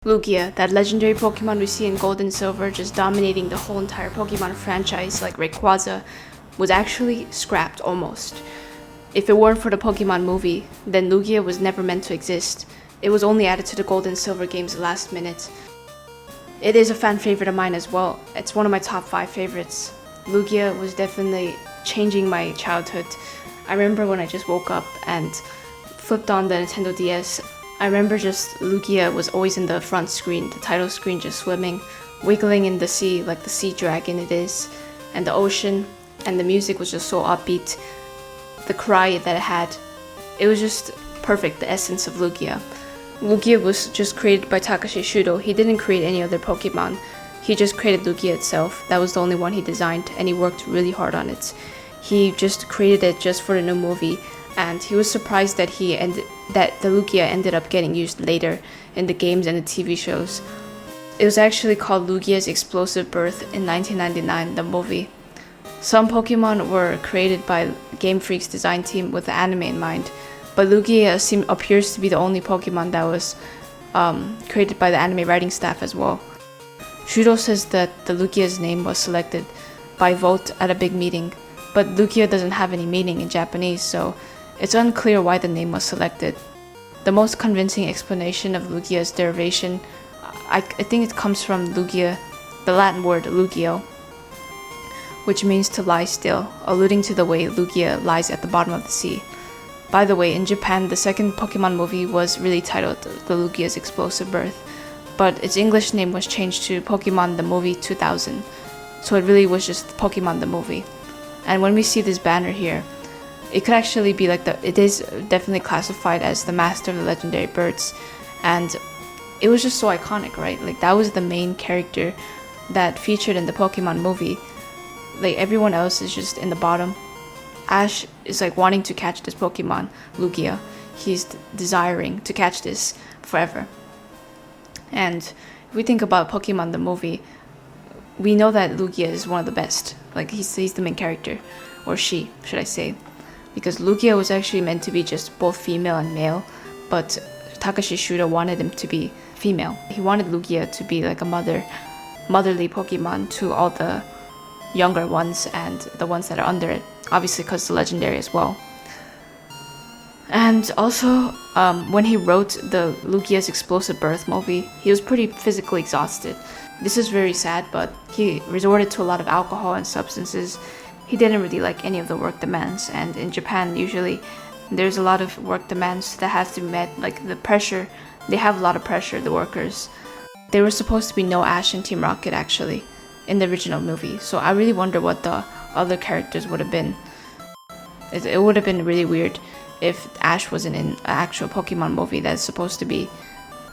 Lugia, that legendary Pokemon we see in Gold and Silver just dominating the whole entire Pokemon franchise like Rayquaza, was actually scrapped almost. If it weren't for the Pokemon movie, then Lugia was never meant to exist. It was only added to the Gold and Silver games last minute. It is a fan favorite of mine as well. It's one of my top 5 favorites. Lugia was definitely changing my childhood. I remember when I just woke up and flipped on the Nintendo DS. I remember just Lugia was always in the front screen, the title screen, just swimming, wiggling in the sea like the sea dragon it is, and the ocean, and the music was just so upbeat. The cry that it had, it was just perfect, the essence of Lugia. Lugia was just created by Takashi Shudo. He didn't create any other Pokemon. He just created Lugia itself. That was the only one he designed, and he worked really hard on it. He just created it just for the new movie, and he was surprised that the Lugia ended up getting used later in the games and the TV shows. It was actually called Lugia's Explosive Birth in 1999, the movie. Some Pokemon were created by Game Freak's design team with the anime in mind, but Lugia appears to be the only Pokemon that was created by the anime writing staff as well. Shudo says that the Lugia's name was selected by vote at a big meeting, but Lugia doesn't have any meaning in Japanese, so it's unclear why the name was selected. The most convincing explanation of Lugia's derivation, I think it comes from Lugia, the Latin word Lugio, which means to lie still, alluding to the way Lugia lies at the bottom of the sea. By the way, in Japan, the second Pokemon movie was really titled The Lugia's Explosive Birth, but its English name was changed to Pokemon the Movie 2000, so it really was just Pokemon the Movie. And when we see this banner here, it could actually be like it is definitely classified as the master of the legendary birds, and it was just so iconic, right? Like that was the main character that featured in the Pokemon movie. Like everyone else is just in the bottom. Ash is like wanting to catch this Pokemon, Lugia. He's desiring to catch this forever. And if we think about Pokemon the movie, we know that Lugia is one of the best. Like he's the main character, or she, should I say. Because Lugia was actually meant to be just both female and male, but Takashi Shudo wanted him to be female. He wanted Lugia to be like a motherly Pokemon to all the younger ones and the ones that are under it, obviously because it's legendary as well. And also, when he wrote the Lugia's Explosive Birth movie, he was pretty physically exhausted. This is very sad, but he resorted to a lot of alcohol and substances. He didn't really like any of the work demands, and in Japan usually there's a lot of work demands that have to be met, like the pressure. They have a lot of pressure, the workers. There was supposed to be no Ash in Team Rocket actually in the original movie, so I really wonder what the other characters would have been. It would have been really weird if Ash wasn't in an actual Pokemon movie that's supposed to be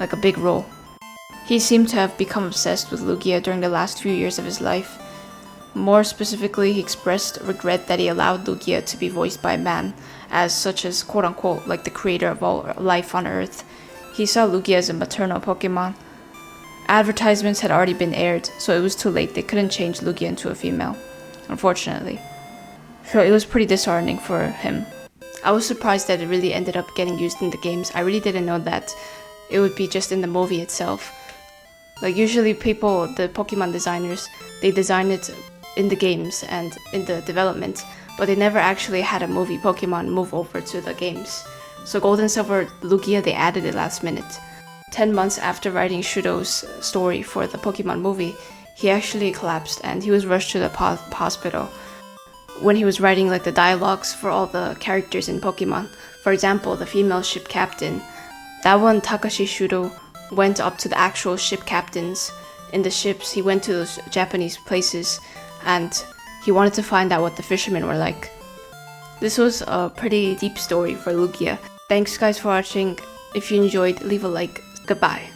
like a big role. He seemed to have become obsessed with Lugia during the last few years of his life. More specifically, he expressed regret that he allowed Lugia to be voiced by a man, as such as quote-unquote like the creator of all life on Earth. He saw Lugia as a maternal Pokemon. Advertisements had already been aired, so it was too late. They couldn't change Lugia into a female, unfortunately. So it was pretty disheartening for him. I was surprised that it really ended up getting used in the games. I really didn't know that it would be just in the movie itself. Like usually people, the Pokemon designers, they design it in the games and in the development, but they never actually had a movie Pokemon move over to the games. So Gold and Silver Lugia, they added it last minute. 10 months after writing Shudo's story for the Pokemon movie, he actually collapsed and he was rushed to the hospital. When he was writing like the dialogues for all the characters in Pokemon, for example, the female ship captain, that one Takashi Shudo went up to the actual ship captains in the ships. He went to those Japanese places and he wanted to find out what the fishermen were like. This was a pretty deep story for Lugia. Thanks guys for watching. If you enjoyed, leave a like. Goodbye.